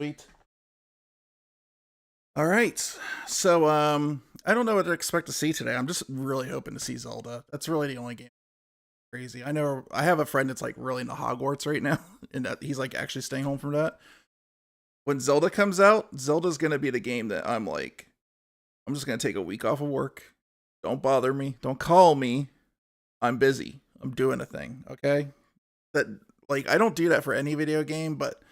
Sweet. All right. So I don't know what to expect to see today. I'm just really hoping to see Zelda. That's really the only game crazy. I know I have a friend that's like really into Hogwarts right now and that he's like actually staying home from that. When Zelda comes out, Zelda's going to be the game that I'm like I'm just going to take a week off of work. Don't bother me. Don't call me. I'm busy. I'm doing a thing, okay? That like I don't do that for any video game, but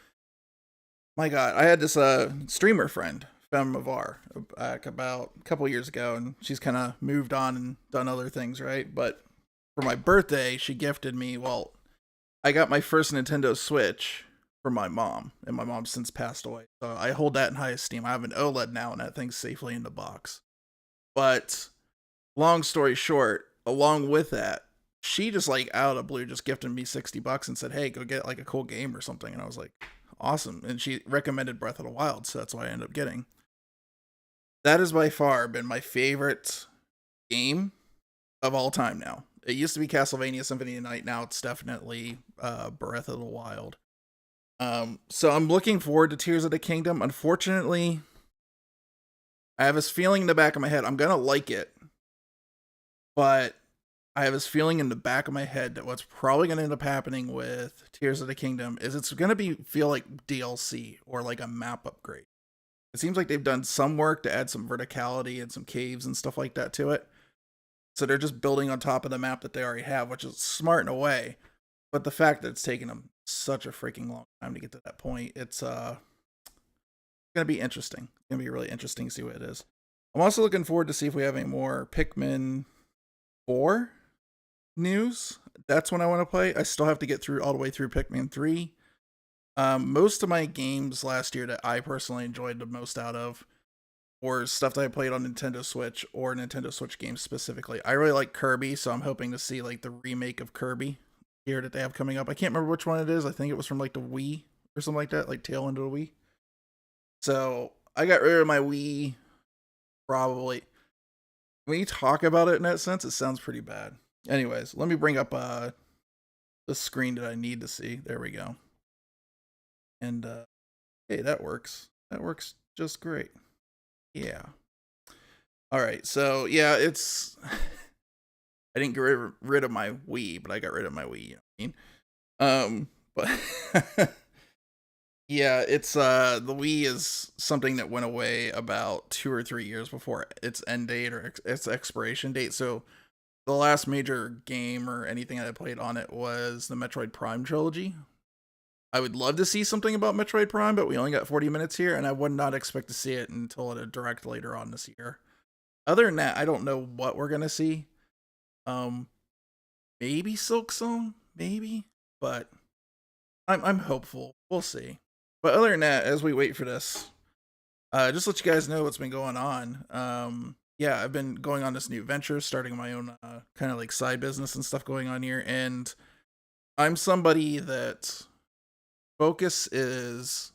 my God, I had this streamer friend, Femme Mavar, back about a couple years ago, and she's kind of moved on and done other things, right? But for my birthday, she gifted me. Well, I got my first Nintendo Switch from my mom, and my mom since passed away, so I hold that in high esteem. I have an OLED now, and that thing's safely in the box. But long story short, along with that, she just like out of the blue just gifted me $60 and said, "Hey, go get like a cool game or something." And I was like, "Awesome!" And she recommended Breath of the Wild, so that's why I ended up getting. That has by far been my favorite game of all time. Now it used to be Castlevania Symphony of the Night. Now it's definitely Breath of the Wild. So I'm looking forward to Tears of the Kingdom. Unfortunately, I have this feeling in the back of my head I'm gonna like it, but I have this feeling in the back of my head that what's probably going to end up happening with Tears of the Kingdom is it's going to be feel like DLC or like a map upgrade. It seems like they've done some work to add some verticality and some caves and stuff like that to it. So they're just building on top of the map that they already have, which is smart in a way. But the fact that it's taken them such a freaking long time to get to that point, it's going to be interesting. It's going to be really interesting to see what it is. I'm also looking forward to see if we have any more Pikmin 4 news. That's when I want to play. I still have to get through all the way through Pikmin 3. Most of my games last year that I personally enjoyed the most out of were stuff that I played on Nintendo Switch or Nintendo Switch games specifically. I really like Kirby, so I'm hoping to see like the remake of Kirby here that they have coming up. I can't remember which one it is. I think it was from like the Wii or something like that, like tail end of the Wii. So I got rid of my Wii probably. When you talk about it in that sense, it sounds pretty bad. Anyways, let me bring up the screen that I need to see. There we go. And hey, that works. That works just great. Yeah. All right. So yeah, it's I didn't get rid of my Wii, but I got rid of my Wii. You know what I mean? But yeah, it's the Wii is something that went away about 2 or 3 years before its end date or its expiration date. So the last major game or anything that I played on it was the Metroid Prime trilogy. I would love to see something about Metroid Prime, but we only got 40 minutes here, and I would not expect to see it until at a direct later on this year. Other than that, I don't know what we're gonna see. Um, maybe Silk Song, maybe, but I'm hopeful. We'll see. But other than that, as we wait for this, just let you guys know what's been going on. Yeah, I've been going on this new venture, starting my own kind of like side business and stuff going on here, and I'm somebody that focus is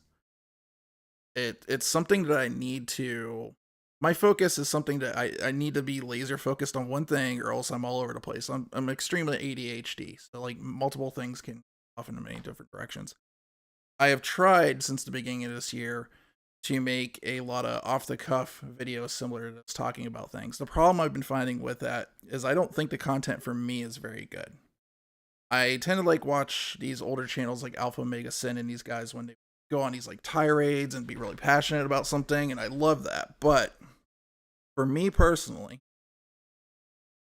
it's something that I need to my focus is something that I need to be laser focused on one thing or else I'm all over the place. I'm extremely ADHD. So like multiple things can off in many different directions. I have tried since the beginning of this year to make a lot of off the cuff videos similar to this talking about things. The problem I've been finding with that is I don't think the content for me is very good. I tend to like watch these older channels like Alpha Omega Sin and these guys when they go on these like tirades and be really passionate about something, and I love that. But for me personally,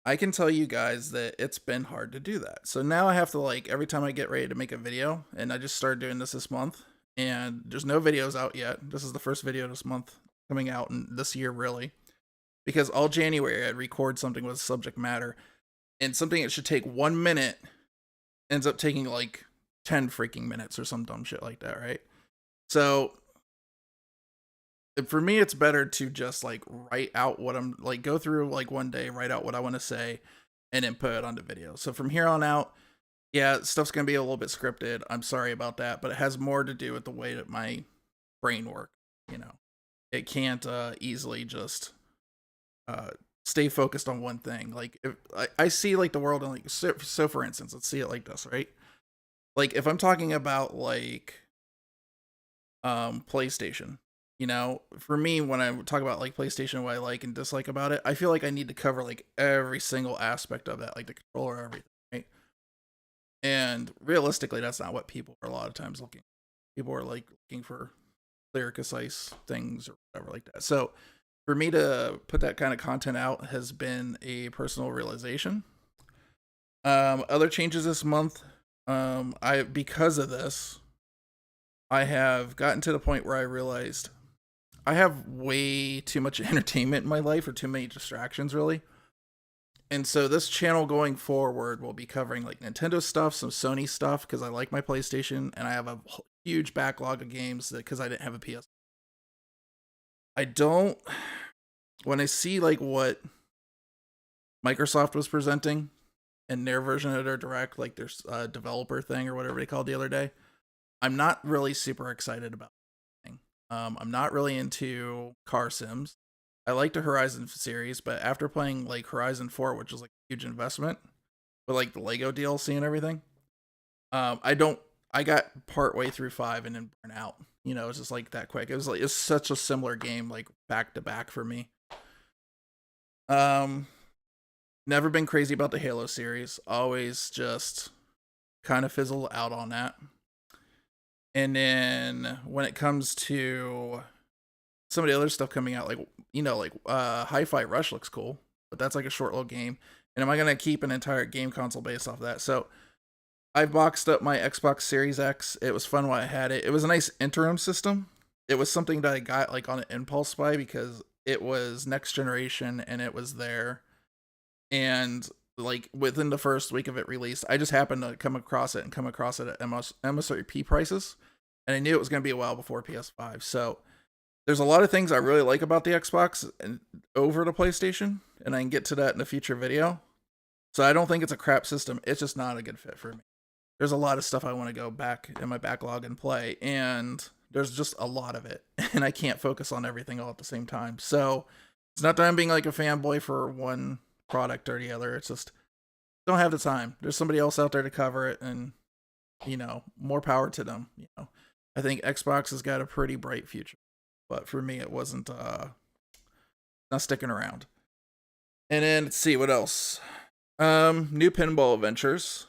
I can tell you guys that it's been hard to do that. So now I have to like every time I get ready to make a video, and I just started doing this month, and there's no videos out yet. This is the first video this month coming out in this year really, because all January I'd record something with subject matter, and something that should take 1 minute ends up taking like 10 freaking minutes or some dumb shit like that, right? So for me, it's better to just like write out what I'm like, go through like one day, write out what I want to say, and then put it on the video. So from here on out, yeah, stuff's gonna be a little bit scripted. I'm sorry about that, but it has more to do with the way that my brain works. You know, it can't easily just uh, stay focused on one thing. Like if I see like the world in like so for instance, let's see it like this, right? Like if I'm talking about like PlayStation. You know, for me, when I talk about like PlayStation, what I like and dislike about it, I feel like I need to cover like every single aspect of that, like the controller, everything, right? And realistically, that's not what people are a lot of times looking. People are like looking for clear, concise things or whatever like that. So for me to put that kind of content out has been a personal realization. Other changes this month, I because of this, I have gotten to the point where I realized I have way too much entertainment in my life or too many distractions really. And so this channel going forward will be covering like Nintendo stuff, some Sony stuff because I like my PlayStation and I have a huge backlog of games that because I didn't have a PS. I don't when I see like what Microsoft was presenting in their version of their direct, like their developer thing or whatever they called the other day, I'm not really super excited about it. I'm not really into car sims. I like the Horizon series, but after playing like Horizon 4, which was like a huge investment, with like the Lego DLC and everything, I don't. I got part way through 5 and then burn out. You know, it's just like that quick. It was like it's such a similar game, like back to back for me. Um, Never been crazy about the Halo series. Always just kind of fizzled out on that. And then when it comes to some of the other stuff coming out, like like Hi-Fi Rush looks cool, but that's like a short little game. And am I gonna keep an entire game console based off of that? So I boxed up my Xbox Series X. It was fun while I had it. It was a nice interim system. It was something that I got like on an impulse buy because it was next generation and it was there. And like within the first week of it released, I just happened to come across it at MSRP prices, and I knew it was going to be a while before PS5. So there's a lot of things I really like about the Xbox and over the PlayStation, and I can get to that in a future video. So I don't think it's a crap system. It's just not a good fit for me. There's a lot of stuff I want to go back in my backlog and play, and there's just a lot of it, and I can't focus on everything all at the same time. So it's not that I'm being like a fanboy for one product or the other. It's just don't have the time. There's somebody else out there to cover it, and more power to them. I think Xbox has got a pretty bright future, but for me, it wasn't not sticking around. And then let's see what else. New pinball adventures.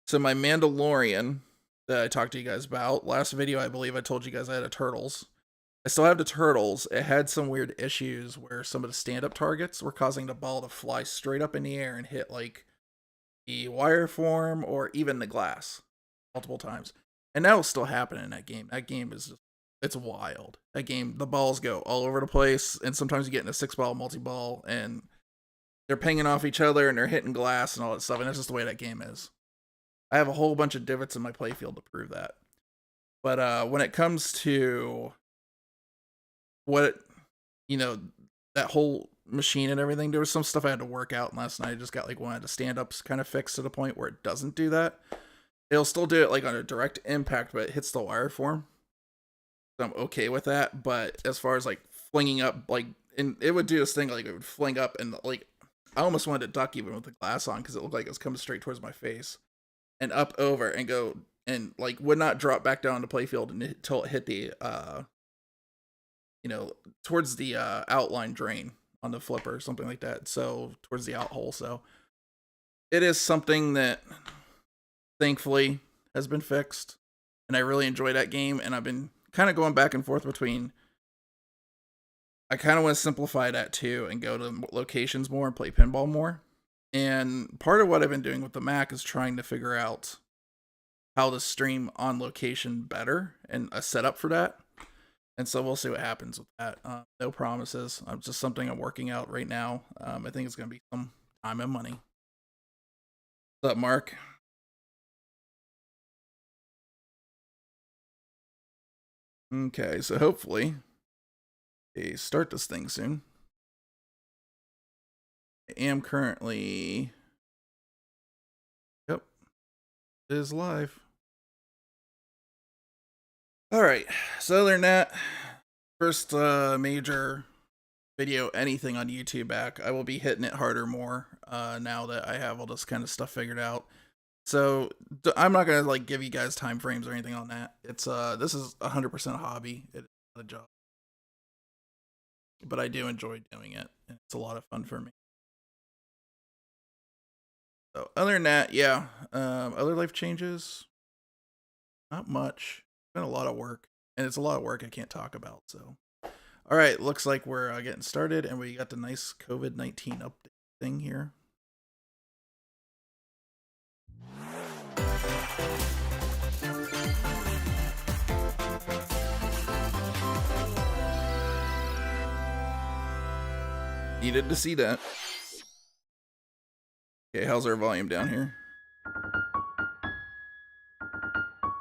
So my Mandalorian that I talked to you guys about last video, I believe I told you guys I had a Turtles. I still have the Turtles. It had some weird issues where some of the stand-up targets were causing the ball to fly straight up in the air and hit like the wire form or even the glass multiple times. And that will still happen in that game. That game is just, it's wild. That game, the balls go all over the place, and sometimes you get in a 6-ball multi-ball, and they're pinging off each other, and they're hitting glass and all that stuff, and that's just the way that game is. I have a whole bunch of divots in my playfield to prove that. But when it comes to what, that whole machine and everything, there was some stuff I had to work out last night. I just got like one of the stand-ups kind of fixed to the point where it doesn't do that. It'll still do it like on a direct impact, but it hits the wire form. So I'm okay with that. But as far as like flinging up, like, and it would do this thing like it would fling up, and like I almost wanted to duck even with the glass on because it looked like it was coming straight towards my face and up over and go and like would not drop back down to playfield until it hit the towards the outline drain on the flipper or something like that. So towards the out hole. So it is something that thankfully has been fixed, and I really enjoy that game. And I've been kind of going back and forth between I kind of want to simplify that too and go to locations more and play pinball more. And part of what I've been doing with the Mac is trying to figure out how to stream on location better and a setup for that. And so we'll see what happens with that. No promises. It's just something I'm working out right now. I think it's going to be some time and money. What's up, Mark? Okay, so hopefully they start this thing soon. I am currently... Yep. It is live. Alright, so other than that, first major video, anything on YouTube back, I will be hitting it harder more now that I have all this kind of stuff figured out. So I'm not gonna like give you guys time frames or anything on that. It's this is 100% a hobby. It's not a job, but I do enjoy doing it, and it's a lot of fun for me. So other than that, yeah. Other life changes, not much. It's been a lot of work, and it's a lot of work I can't talk about. So, all right, looks like we're getting started, and we got the nice COVID-19 update thing here. Needed to see that. Okay, how's our volume down here?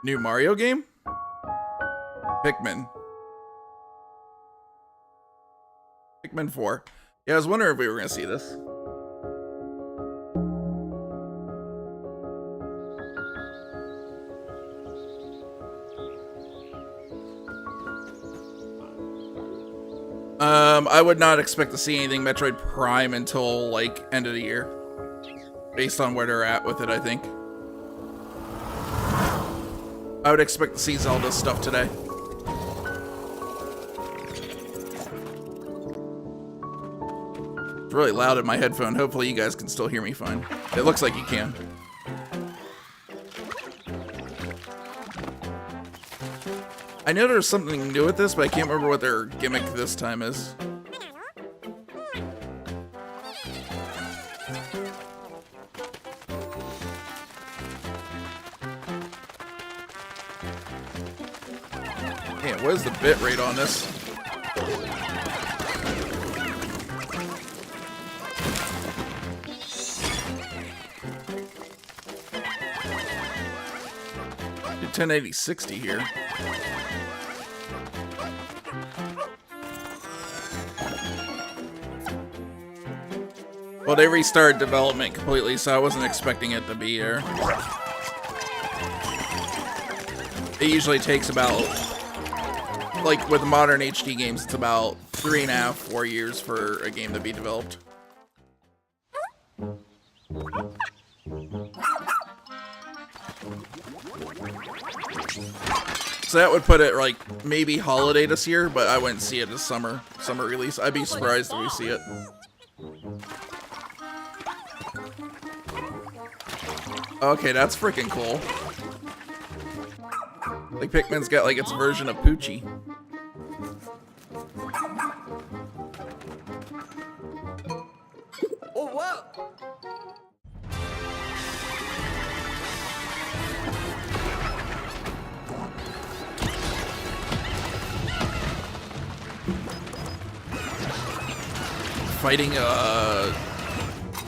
New Mario game? Pikmin. Pikmin 4. Yeah, I was wondering if we were going to see this. I would not expect to see anything Metroid Prime until, like, end of the year. Based on where they're at with it, I think. I would expect to see Zelda stuff today. It's really loud in my headphone. Hopefully you guys can still hear me fine. It looks like you can. I know there's something new with this, but I can't remember what their gimmick this time is. Man, what is the bit rate on this? Do 1080-60 here. Well, they restarted development completely, so I wasn't expecting it to be there. It usually takes about, like with modern HD games, it's about 3.5, 4 years for a game to be developed. So that would put it like maybe holiday this year, but I wouldn't see it as summer release. I'd be surprised if we see it. Okay, that's freaking cool. Like Pikmin's got like its version of Poochie. Oh wow! Fighting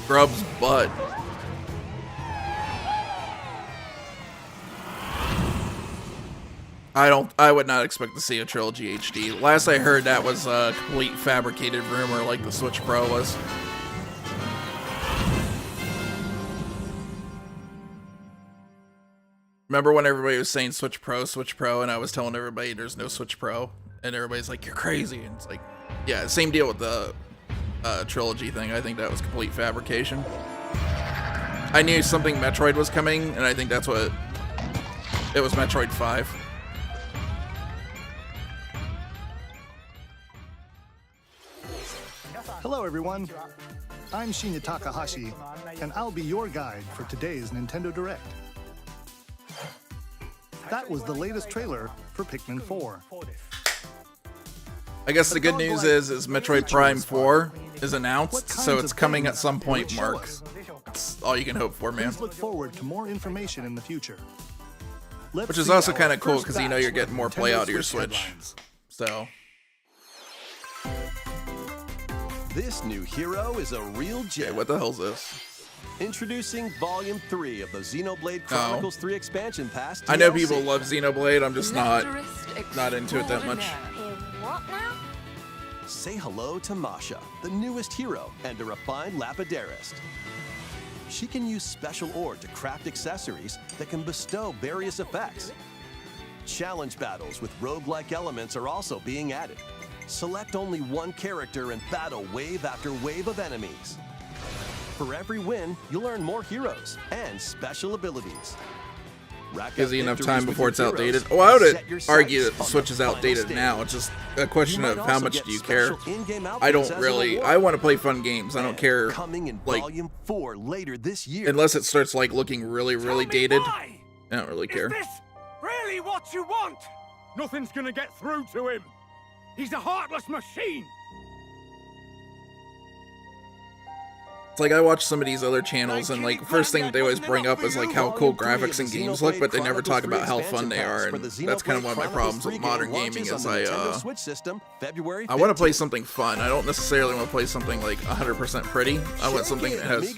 Grub's butt. I would not expect to see a Trilogy HD. Last I heard, that was a complete fabricated rumor like the Switch Pro was. Remember when everybody was saying Switch Pro, and I was telling everybody there's no Switch Pro, and everybody's like, you're crazy, and it's like, yeah, same deal with the Trilogy thing. I think that was complete fabrication. I knew something Metroid was coming, and I think that's what it was. Metroid 5. Hello everyone, I'm Shinya Takahashi, and I'll be your guide for today's Nintendo Direct. That was the latest trailer for Pikmin 4. I guess the good news is Metroid Prime 4 is announced, so it's coming at some point, Mark. That's all you can hope for, man. Please look forward to more information in the future. Which is also kind of cool, because you know you're getting more play out of your Switch. So... This new hero is a real gem. Okay, what the hell's this? Introducing Volume 3 of the Xenoblade Chronicles 3 expansion pass DLC. I know people love Xenoblade, I'm just not into it that much. What now? Say hello to Masha, the newest hero and a refined Lapidarist. She can use special ore to craft accessories that can bestow various effects. Challenge battles with roguelike elements are also being added. Select only one character and battle wave after wave of enemies. For every win, you'll earn more heroes and special abilities. Gives you enough time before it's outdated. Oh, I would argue that the Switch is outdated now. It's just a question of how much do you care. I don't really. I want to play fun games. I don't care, like, Volume 4 later this year. unless it starts like looking really, really dated. I don't really care. Is this really what you want? Nothing's gonna get through to him. He's a heartless machine. It's like I watch some of these other channels, and like first thing they always bring up is like how cool graphics and games look, but they never talk about how fun they are, and that's kind of one of my problems with modern gaming. Is I want to play something fun. I don't necessarily want to play something like 100% pretty. I want something that has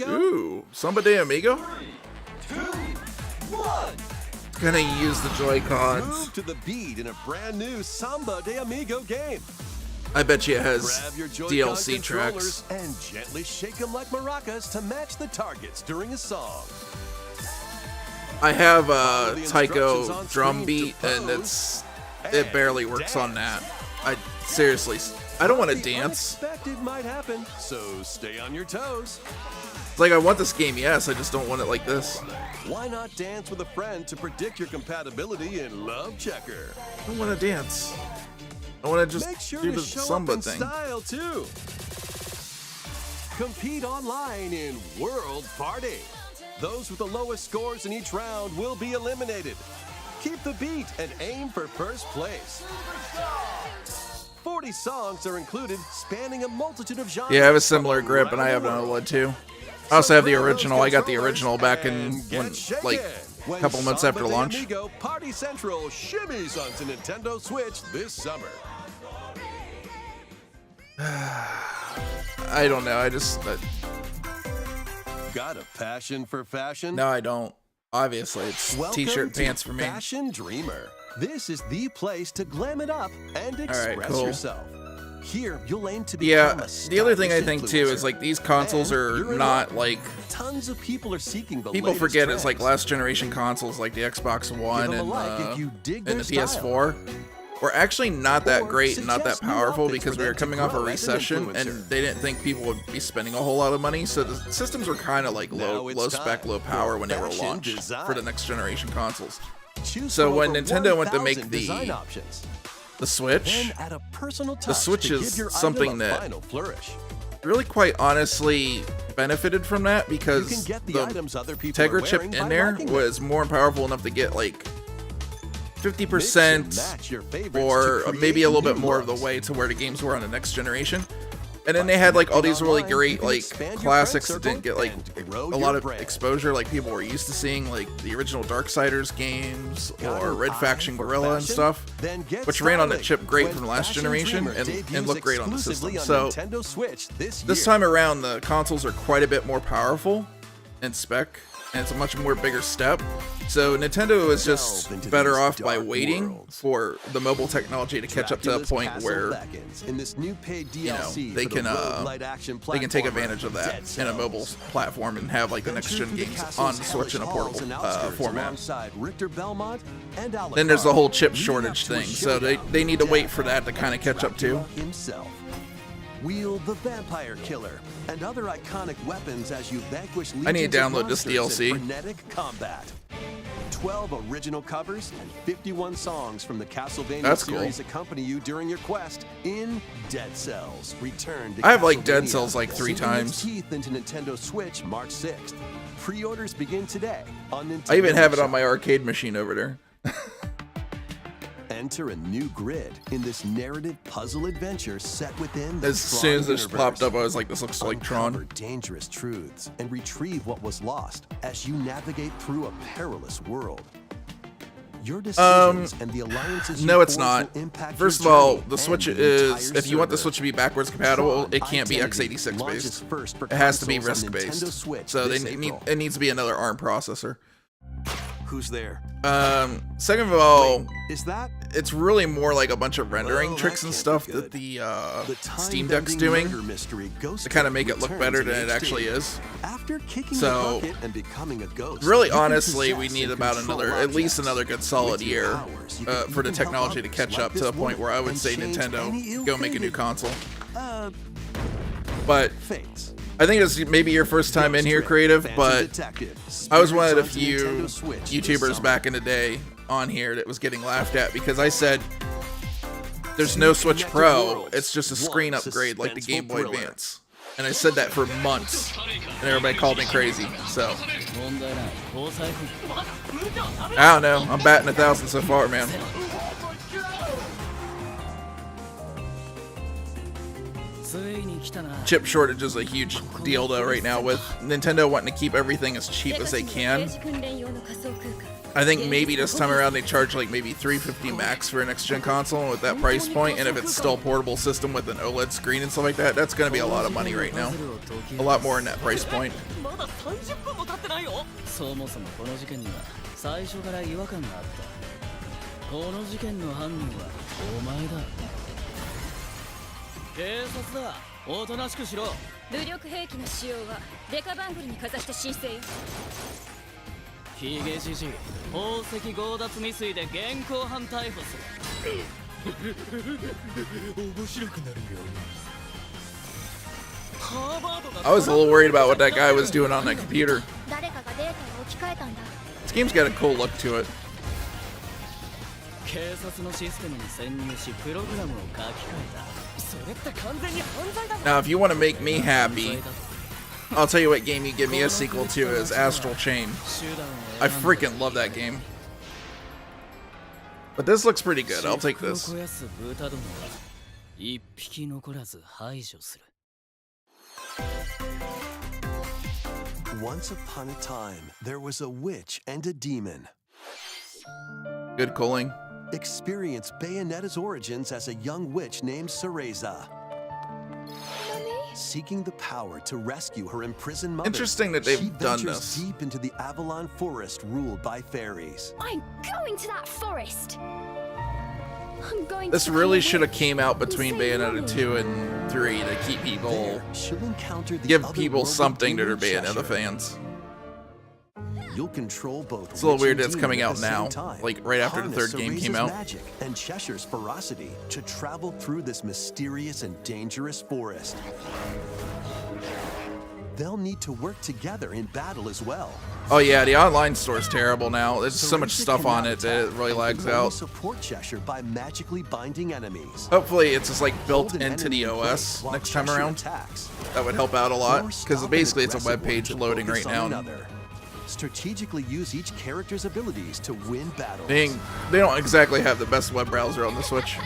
Samba de Amigo. 3, 2, 1. Gonna use the Joy-Cons. Move to the beat in a brand new Samba de Amigo game. I bet you it has Grab your Joy-Con DLC tracks. controllers and gently shake them like maracas to match the targets during a song. I have Follow the Taiko instructions on drum screen beat, to and pose it barely works on that. I seriously, I don't want to The dance. unexpected might happen, so stay on your toes. It's like I want this game, yes, I just don't want it like this. Why not dance with a friend to predict your compatibility in Love Checker? I don't want to dance. I want to Make just sure do to the show Samba up in thing. style too. Compete online in World Party. Those with the lowest scores in each round will be eliminated. Keep the beat and aim for first place. 40 songs are included, spanning a multitude of genres. Yeah, I have a similar from grip, and I around have the another world. one too. I also have the So grab original. those I got the original back in controllers and when, get shaken like when a couple months Samba after de launch. Amigo Party Central shimmies onto Nintendo Switch this summer. I don't know. I just Got a passion for fashion? no, I don't. Obviously, it's Welcome t-shirt to pants for me. Fashion Dreamer. This is the place to glam it up and express cool. yourself. Here, you'll aim to become Yeah, a the other thing I stylish think too is influencer. like these consoles And are you're in not luck. like Tons of people are seeking the people latest forget it's like trends. last generation consoles like the Xbox One them a and like if you dig and their the PS4 were actually not that Or great and not that suggest new powerful outfits because for we were them to coming off a grow as an recession and influencer. they didn't think people would be spending a whole lot of money, so the systems were kind of like Now low it's spec, time low power for when they were fashion launched design. for the next generation consoles. Choose So from when over Nintendo went to make 1,000 the- design options. The Switch, Then add a personal touch Switch to is give your something item a that- final flourish. really quite honestly benefited from that You because can get the the items other people are Tegra chip wearing in by there liking them. was more powerful enough to get like Mix and 50% match your favorites or to maybe a create little bit new more of the looks. way to where the games were on the next generation. And then they had like all these really Online, great you can like expand your classics friend that didn't get like circle and grow a your lot of brand. exposure like people were used to seeing, like the original Darksiders games Got or an Red eye Faction for Gorilla and fashion? stuff, Then get which ran on that styling chip great when from last Fashion generation Dreamer and debuts looked great on the exclusively system. on So Nintendo Switch this this year. time around the consoles are quite a bit more powerful in spec and it's a much more bigger step. So Nintendo is just Delve into better these off by dark waiting worlds. for the mobile technology to catch up to a Dracula's point Castle where beckons in this new paid you know DLC they for the can roguelite action they can take platformer, advantage of that Dead in a mobile Cells. platform and have like the next Venture gen through the games castle's on the Switch in a hellish halls portable and outskirts format. alongside Richter Belmont and Then there's the Alucard, whole chip leading shortage up to a thing, so they showdown need to with wait death for that to kind of catch up too. Dracula himself. Wield the Vampire Killer and other iconic weapons as you vanquish I need to legions of download this monsters in DLC. frenetic combat. 12 original covers and 51 songs from the Castlevania That's cool. series accompany you during your quest in Dead Cells. Return to I have, like, Dead Castlevania, Cells, like, 3 sinking its times. teeth into Nintendo Switch March 6th. Pre-orders begin today on Nintendo. I even have it on Shop. my arcade machine over there. Enter a new grid in this narrative puzzle adventure set within the As soon as Tron this popped universe. up, I was like, this looks like Uncover Tron. dangerous truths and retrieve what was lost as you navigate through a perilous world. Your decisions and the alliances you No, it's forge not. will impact First of your all, journey the and Switch the is, entire if you want the server. Switch to be backwards compatible, Tron it can't be Identity x86 launches based. first for It has to be consoles on RISC Nintendo based. Switch So this they need April. it needs to be another ARM processor. Who's there? Second of all, Wait, is that it's really more like a bunch of rendering Well, tricks that and can't stuff be that good. the the Steam Deck's time-bending doing murder mystery Ghost to kind of Trick make it look returns better in than it HD. actually is. After kicking So, the bucket and becoming a ghost, Really, you can honestly, we possess need and about control another, at least objects. another good solid With your year powers, you can for the even help technology to others catch like up to this the point where I would woman say and change any Nintendo, go make a new ill-fated, console. Uh, But fates. I think it's maybe your first time in here, Creative, but I was one of the few YouTubers back in the day on here that was getting laughed at because I said there's no Switch Pro, it's just a screen upgrade like the Game Boy Advance. And I said that for months, and everybody called me crazy, so. I don't know, I'm batting 1,000 so far, man. Chip shortage is a huge deal though right now with Nintendo wanting to keep everything as cheap as they can. I think maybe this time around they charge like maybe $350 max for a next gen console with that price point, and if it's still a portable system with an OLED screen and stuff like that, that's going to be a lot of money right now. A lot more in that price point. I was a little worried about what that guy was doing on that computer. This game's got a cool look to it. Now, if you want to make me happy, I'll tell you what game you give me a sequel to is Astral Chain. I freaking love that game. But this looks pretty good. I'll take this. Once upon a time, there was a witch and a demon. Good calling. Experience Bayonetta's origins as a young witch named Cereza. Seeking the power to rescue her imprisoned mother. Interesting that they've she done ventures this. Deep into the Avalon Forest ruled by fairies. I'm going to that forest. I'm going This to really should have came out between Bayonetta 2 and 3 to keep people, There, she'll encounter the give people otherworldly something that are demon Bayonetta Cheshire. fans. You'll control both. It's a little witch weird and that it's demon coming at out the same now, time. like right after the Harness third game came Cereza's out. Magic and Cheshire's ferocity to travel through this mysterious and dangerous forest. They'll need to work together in battle as well. Oh yeah, the online store's terrible now. There's so much Cereza stuff on cannot it that it attack really and lags can only out. Support Cheshire by magically binding enemies. Hopefully it's just like built Hold an into enemy the in OS place while next time Cheshire around. attacks. That would help out a lot, Or because stop basically an it's a aggressive web one page to loading focus right on now. another. Strategically use each character's abilities to win battles. They don't exactly have the best web browser on the Switch.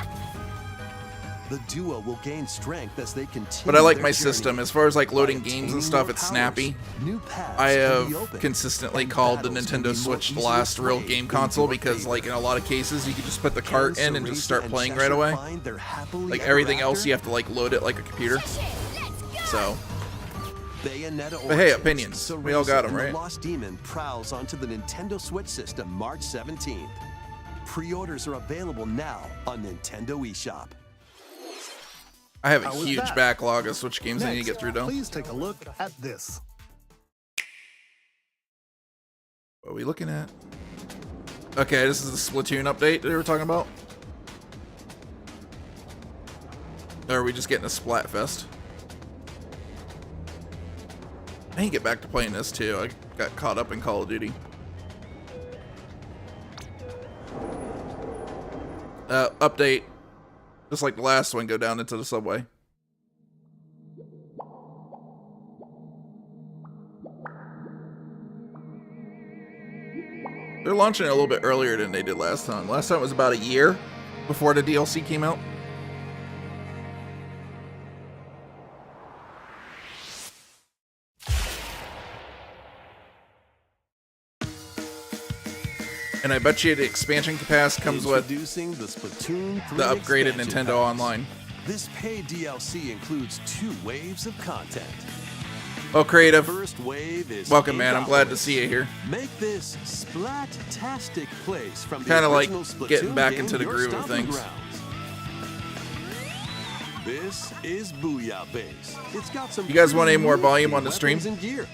The duo will gain strength as they continue. But I like their my journey. system. As far as like loading By games and obtaining stuff, more it's powers, snappy. new paths I can be have opened, consistently and called the battles can Nintendo be more Switch the easily last real played game in console your because favor. like in a lot of cases you can just put the cart in and just Cereza start and playing Cheshire right away. find their happily Like ever everything else after? you have to like load it like a computer. So Bayonetta But hey, Origins, opinions. We all got 'em, Cereza and right? The Lost Demon prowls onto the Nintendo Switch system March 17th. Pre-orders are available now on Nintendo eShop. I have a How was huge that? backlog of Switch games I need to Next, get through though. please take a look at this. What are we looking at? Okay, this is the Splatoon update that we were talking about. Or are we just getting a Splatfest? I need to get back to playing this too. I got caught up in Call of Duty. Update. Just like the last one, go down into the subway. They're launching it a little bit earlier than they did last time. Last time it was about a year before the DLC came out. And I bet you the expansion pass comes with Introducing the Splatoon 3 the upgraded expansion Nintendo pass. Online. This paid DLC includes 2 waves of content. Oh, Creative. First wave is Welcome, man. I'm glad to $8. see you here. Make this splat-tastic place from the Kinda like original Splatoon getting back game into the your groove of stomping things. grounds. This is Booyah Base. It's got some You guys want any pretty more nifty volume on the stream? weapons and gear.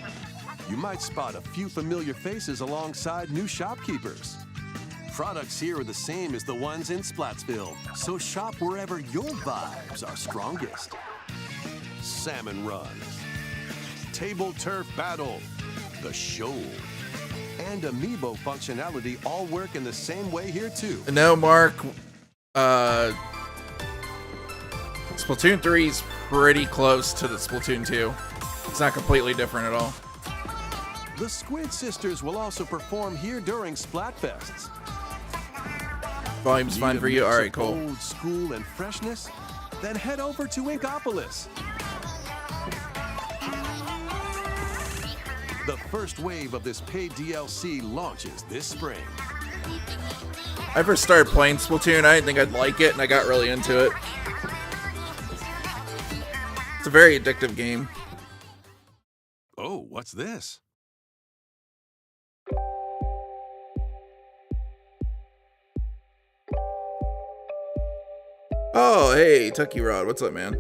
You might spot a few familiar faces alongside new shopkeepers. Products here are the same as the ones in Splatsville, so shop wherever your vibes are strongest. Salmon Run, Table Turf Battle, the Shoal, and Amiibo functionality all work in the same way here too. No, Mark. Splatoon 3 is pretty close to the Splatoon 2. It's not completely different at all. The Squid Sisters will also perform here during Splatfests. Volume's Need fine a for you? mix Alright, of cool. Old school and freshness? Then head over to Inkopolis. The first wave of this paid DLC launches this spring. I first started playing Splatoon, I didn't think I'd like it, and I got really into it. It's a very addictive game. Oh, what's this? Oh, hey, Tucky Rod, what's up, man?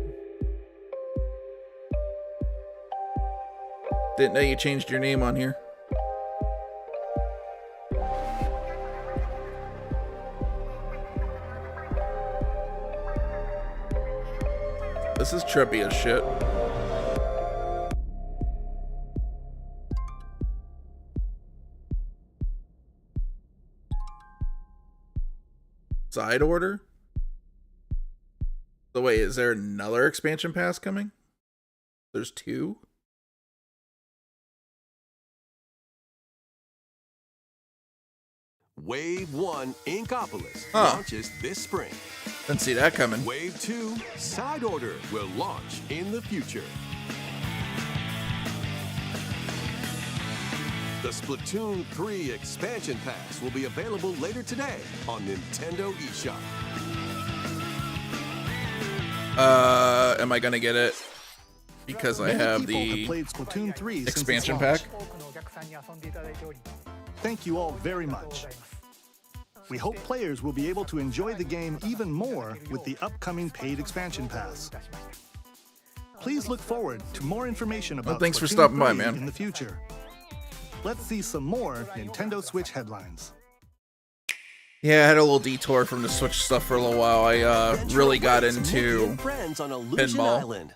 Didn't know you changed your name on here. This is trippy as shit. Side order? So wait, is there another expansion pass coming? There's 2? Wave 1 Inkopolis Huh. launches this spring. Didn't see that coming. Wave 2 Side Order will launch in the future. The Splatoon 3 expansion pass will be available later today on Nintendo eShop. Am I gonna get it? Because I Many have people have the played Splatoon 3 since its expansion launch. pack. Thank you all very much. We hope players will be able to enjoy the game even more with the upcoming paid expansion pass. Please look forward to more information about thanks for Splatoon stopping by, 3 man. in the future. Let's see some more Nintendo Switch headlines. Yeah, I had a little detour from the Switch stuff for a little while. I really got Mickey into and friends on Illusion pinball. Island.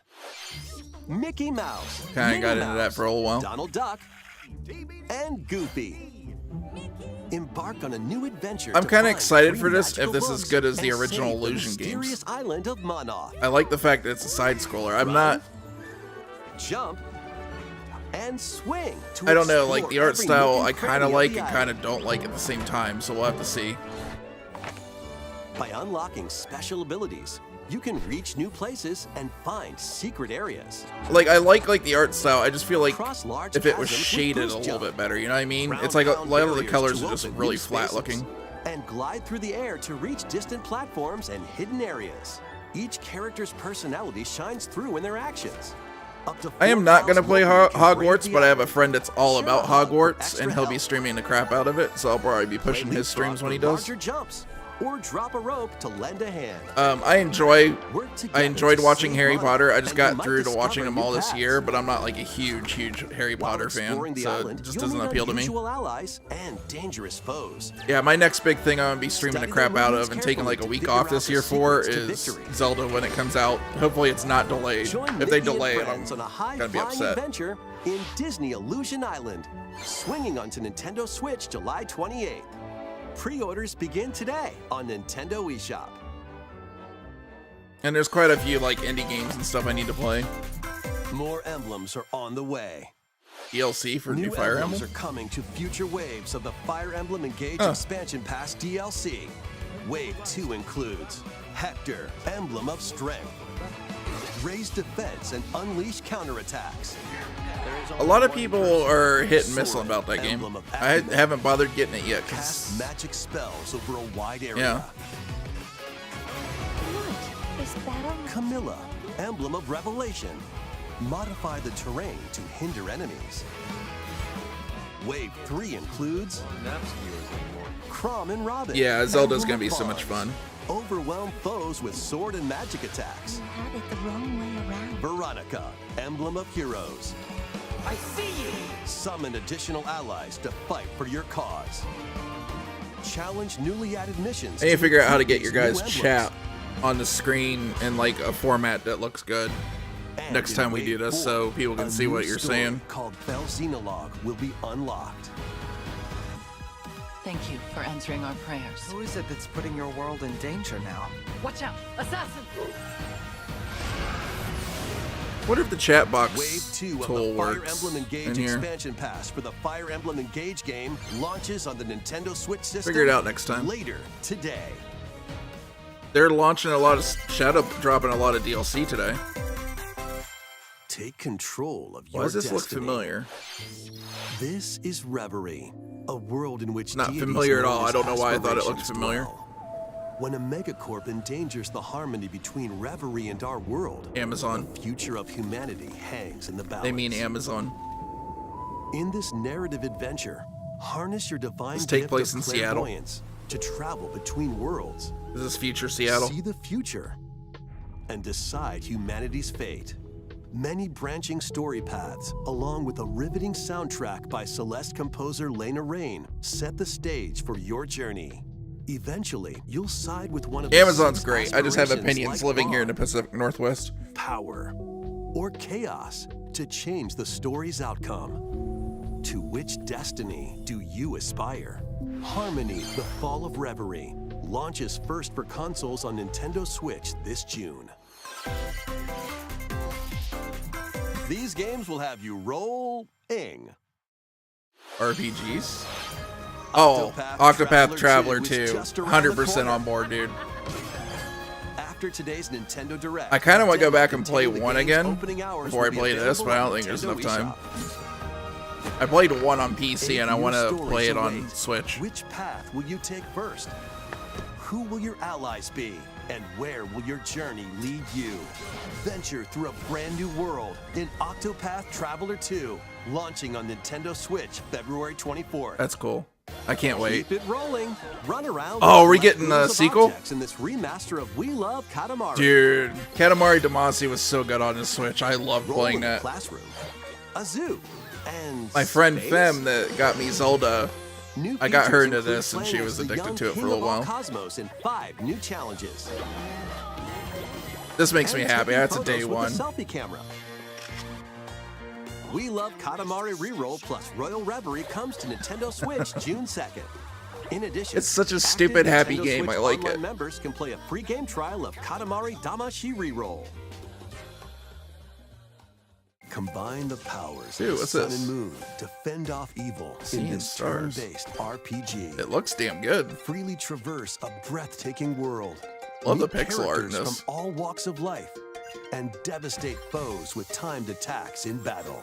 Mickey Mouse. Kinda Minnie got into that Mouse, for a little while. Donald Duck, and Goofy. Embark on a new adventure. I'm to kinda find excited three for this, if magical this is books good as the and original save the Illusion games. mysterious island of Monoth. I like the fact that it's a side scroller. I'm not Jump and swing. To I don't know, like explore the art every style nook I and kinda cranny of like the and island. kinda don't like at the same time, so we'll have to see. By unlocking special abilities, you can reach new places and find secret areas. Like I like the art style. I just feel like Cross large if it was chasms with shaded a boost little jump. bit better, you know what I mean? Round It's like a pound lot of the barriers colors to are just open really new flat spaces. looking. And glide through the air to reach distant platforms and hidden areas. Each character's personality shines through in their actions. Up to I am not gonna 4,000 play people can brave Hogwarts, the but I have a island. friend that's all Share about a hug with Hogwarts, extra and he'll be help. streaming the crap out of it. So I'll probably be pushing Play his streams leapfrog when he for does. larger jumps, or drop a rope to lend a hand. I enjoy. Work I together enjoyed to watching save Harry money, Potter. I just and you got might through to discover watching them all new this paths. year, but I'm not like a huge Harry While Potter fan, exploring the so island, it just you'll doesn't meet appeal to me. unusual allies and dangerous foes. Yeah, my next big thing I'm gonna be streaming the Study crap their out movements of and taking like a carefully week to off figure this out the year for secrets to is victory. Zelda when it comes out. Hopefully it's not delayed. Join If they Mickey delay and it, I'm friends on a gonna be high-flying upset. adventure in Disney Illusion Island, swinging onto Nintendo Switch July 28th. Pre-orders begin today on Nintendo eShop. And there's quite a few like indie games and stuff I need to play. More emblems are on the way. DLC for new Fire emblems Emblem. are coming to future waves of the Fire Emblem Engage Huh. Expansion Pass DLC. Wave 2 includes Hector, Emblem of Strength, Raise Defense and Unleash Counterattacks. A lot of people are hit and miss about that game. I haven't bothered getting it yet. 'Cause- Cast magic spells over a wide area. Yeah. What is battle? Camilla, Emblem of Revelation. Modify the terrain to hinder enemies. Wave 3 includes Chrom and Robin. Yeah, Zelda's Emblem gonna of be so much Bonds. fun. Overwhelm foes with sword and magic attacks. You had it the wrong way around. Veronica, Emblem of Heroes. I see you! Summon additional allies to fight for your cause. Challenge newly added missions. I need to figure out how to complete get your these new guys' emblems. chat on the screen in like a format that looks good. And next in time we do Wave this 4, so people can a see new what you're story saying. called Bell Xenologue will be unlocked. Thank you for answering our prayers. Who is it that's putting your world in danger now? Watch out! Assassin! What if the chat box Wave 2 of tool the Fire works Emblem in Engage here? expansion pass for the Fire Emblem Engage game launches on the Nintendo Switch system. Figure it out next time. Later today. They're launching a lot of Shadow, dropping a lot of DLC today. Take control of your Why does this look destiny. familiar? This is Reverie, a world in which Not deities familiar at know all. I as don't know why I thought it looked aspirations familiar. dwell. When a megacorp endangers the harmony between Reverie and our world, Amazon. the future of humanity hangs in the balance. They mean Amazon. In this narrative adventure, harness your divine Does this take gift place of in Seattle? clairvoyance to travel between worlds, Is this future Seattle? see the future, and decide humanity's fate. Many branching story paths, along with a riveting soundtrack by Celeste composer Lena Raine, set the stage for your journey. Eventually, you'll side with one of Amazon's the great. I just have aspirations opinions like living here in the awe, Pacific Northwest. power, or chaos to change the story's outcome. To which destiny do you aspire? Harmony: The Fall of Reverie launches first for consoles on Nintendo Switch this June. These games will have you rolling. RPGs. Oh, Octopath Traveler 2. 100% on board, dude. After today's Nintendo Direct, I kind of want to go demo back and play containing the 1 game's again opening hours before I will be play this, but I don't available think there's on enough Nintendo time. eShop. I played 1 on PC and I 8 want new to stories play it on await. Switch. Which path will you take first? Who will your allies be? And where will your journey lead you? Venture through a brand new world in Octopath Traveler 2, launching on Nintendo Switch February 24th. That's cool. I can't wait. Keep it rolling. Run around. Oh, and are we collect getting a rules of sequel? objects in this remaster of We Love Katamari. Dude, Katamari Damacy was so good on the Switch. I love Roll playing in a that. classroom, a zoo, and My friend space. Fem that got me Zelda, New I got her features into include this and she playing was as the addicted young to it for king a little of all while. Cosmos and 5 new challenges. This makes me And happy. taking That's a photos day with one. Selfie camera. We Love Katamari Reroll plus Royal Reverie comes to Nintendo Switch June 2nd. In addition, It's such a active stupid, happy Nintendo game. Switch I like Online it. Members can play a free game trial of Katamari Damacy Reroll. Combine the powers Dude, of the what's Sun this? and Moon to fend off evil Seeing in this stars. turn-based RPG. It looks damn good. Freely traverse a breathtaking world. Love the Meet pixel art in characters this. from all walks of life and devastate foes with timed attacks in battle.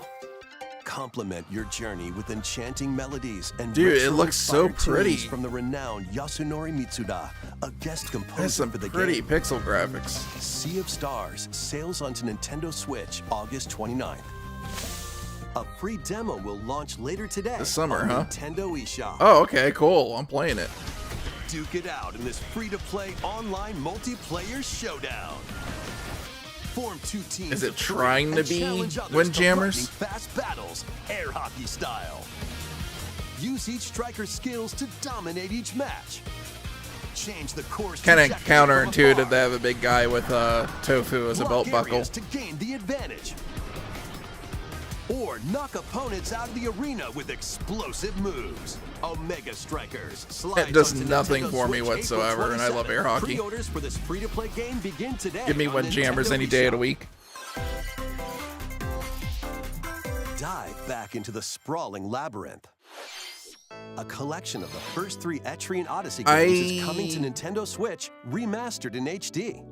Complement your journey with enchanting melodies and Dude, it retro looks so inspired pretty. tunes from the renowned Yasunori Mitsuda, a guest Has composer some for the pretty game. pixel graphics. Sea of Stars sails onto Nintendo Switch August 29th. A free demo will launch later today This summer, on huh? Nintendo eShop. Oh, okay, cool. I'm playing it. Duke it out in this free-to-play online multiplayer showdown. Form 2 teams. Is it of 3 trying to and be challenge others to Windjammers? lightning fast battles, air hockey style. Use each striker's skills to dominate each match. Change the course. Kind of trajectory from counterintuitive afar. to have a big guy with tofu as a belt Block buckle. areas to gain the advantage. Or knock opponents out of the arena with explosive moves. Omega Strikers. It does slides onto nothing Nintendo for me Switch whatsoever, and I love air April 27th. hockey. Pre-orders for this free-to-play game begin today. Give me on Windjammers Nintendo any day of the eShop. week. Dive back into the sprawling labyrinth. A collection of the first 3 Etrian Odyssey games is coming to Nintendo Switch, remastered in HD.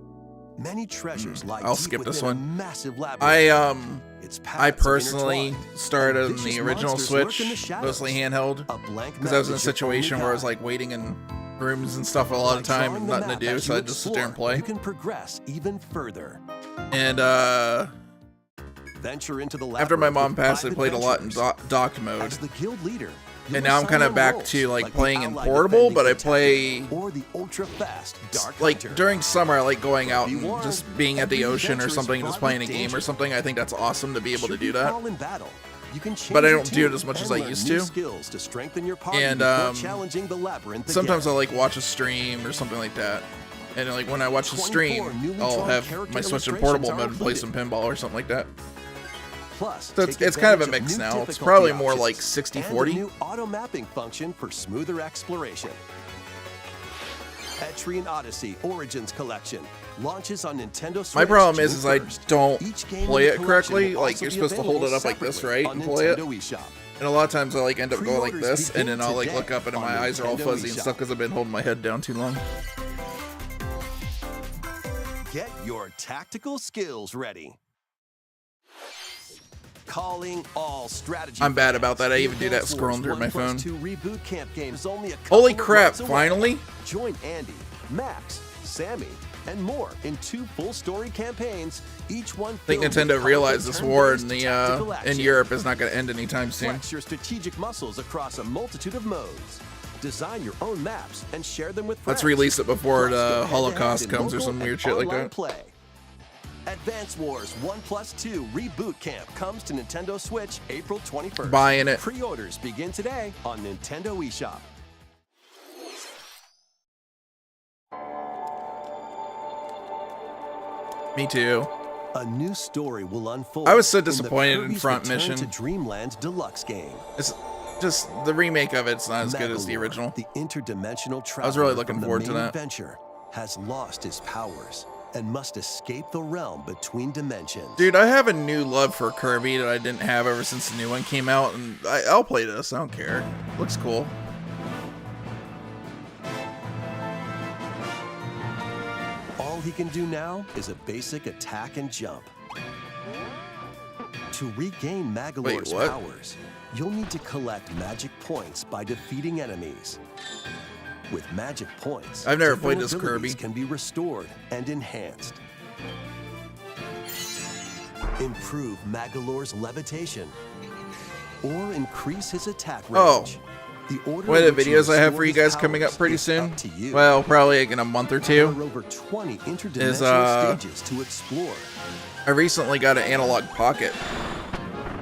Many treasures lie I'll deep skip this within a one. massive labyrinth. I Its paths are personally intertwined. started on Vicious the original monsters lurk Switch, in the shadows. mostly handheld, A blank because I was in a map is your situation only where I was guide. like waiting in rooms and stuff a lot of By time, drawing the nothing to map do, as so you I just sit there and explore, play. You can progress even further. And Venture into the after my labyrinth mom with passed, I 5 played a lot in adventurers. docked mode. As the guild leader, you'll And now I'm assign kind of your back roles, to like the playing in Allied portable, defending but I detective play or the ultra fast dark like hunter. during summer. I like going out Be and warned, just being at the every ocean or adventure is something, and just fraught playing a with game danger. or something. I think that's awesome to be able to Should do you that. fall in battle, you can change But I your don't do it team as much as and I learn used new to. skills to strengthen your party And, before challenging the labyrinth Sometimes I again. like watch a stream or something like that. And like when I watch the 24 stream, newly I'll drawn have character my Switch in illustrations portable are mode and play included. some pinball or something like that. Plus, So take it's kind of a advantage mix new now. It's difficulty probably more options like and a 60-40. new auto mapping function for smoother exploration. Etrian Odyssey Origins Collection launches on Nintendo Switch. My problem is June I 1st. don't Each game in play the it collection correctly. will Like also you're be supposed to hold it available up like this, separately right, on and play it. Nintendo eShop. And a lot of times I like end up going like Pre-orders this, and then begin I'll like today look up and on my eyes are all Nintendo fuzzy and eShop. stuff because I've been holding my head down too long. Get your tactical skills ready. Calling all strategy. I'm bad about that. I fans. even do that Advance scrolling Wars through my 1+2 phone. Reboot Camp game is only a Holy couple of crap, months away. finally? Join Andy, Max, Sammy, and more in 2 full story campaigns, each one I think filled with Nintendo realized colorful this war in turn-based the tactical in action. Europe is not going to end anytime soon. Flex your strategic muscles across a multitude of modes. Design your own maps and share them with friends. Let's release it before Plus, go the head-to-head Holocaust in comes or local some weird and shit like online that. Play. Advance Wars 1+2 Reboot Camp comes to Nintendo Switch April 21st. Buying it. Pre-orders begin today on Nintendo eShop. Me too. A new story will unfold. I was so in the disappointed in Kirby's Front Return Mission. to Dreamland Deluxe game. It's just the remake of it's not as good as the Megalore, original. The interdimensional traveler I was really looking from the forward to main that. adventure has lost his powers and must escape the realm between dimensions. Dude, I have a new love for Kirby that I didn't have ever since the new one came out, and I'll play this. I don't care. Looks cool. All he can do now is a basic attack and jump. To regain Magalore's what? powers, you'll need to collect magic points by defeating enemies. With magic points, I've never different played this abilities Kirby. can be restored and enhanced. Improve Magalore's levitation, or increase his attack Oh. range. The order One in of the which you videos I have for restore you his guys coming up powers pretty is soon, up to you. well, probably like in a month or There two, are over 20 interdimensional is, stages to explore. I recently got an analog pocket,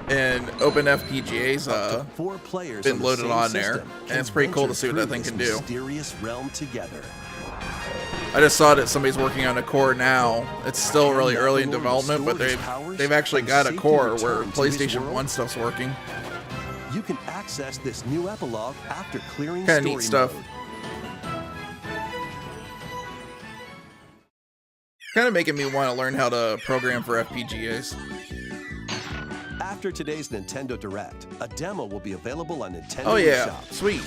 and OpenFPGA's Up to 4 players been on the loaded same on there, system and can it's pretty cool to venture see what that through thing can this do. Mysterious realm together. I just saw that somebody's working on a core now. It's still really early in development, but they've actually got a core where PlayStation 1 stuff's working. You can access this new epilogue after clearing Kinda story neat stuff. mode. Kind of making me want to learn how to program for FPGAs. After today's Nintendo Direct, a demo will be available on Nintendo Oh yeah, eShop. sweet.